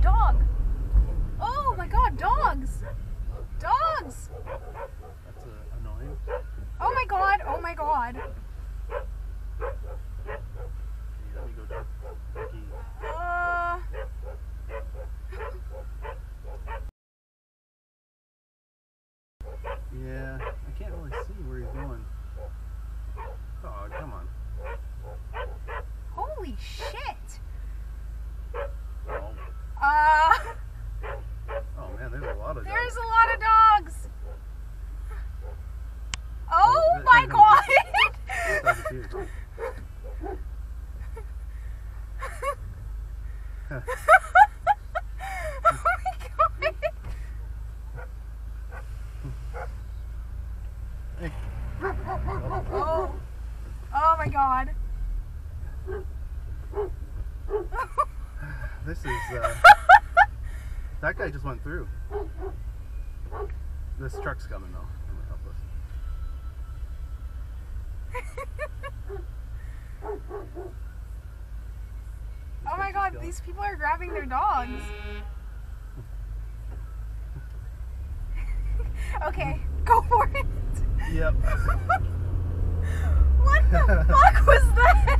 god, dog! Oh my god, dogs! Dogs! That's annoying. Oh my god, oh my god. Hey, let me go down. Becky. Yeah, I can't really see where he's going. Dog, come on. Holy shit! Oh, oh man, there's a lot of dogs. There's a lot of dogs! Oh Oh, my god! This dog is here. Oh my god! Hey. Oh. Oh my god. This is, that guy just went through. This truck's coming though. I'm gonna help us. Oh my god, these people are grabbing their dogs. Okay, go for it. Yep. What the fuck was that?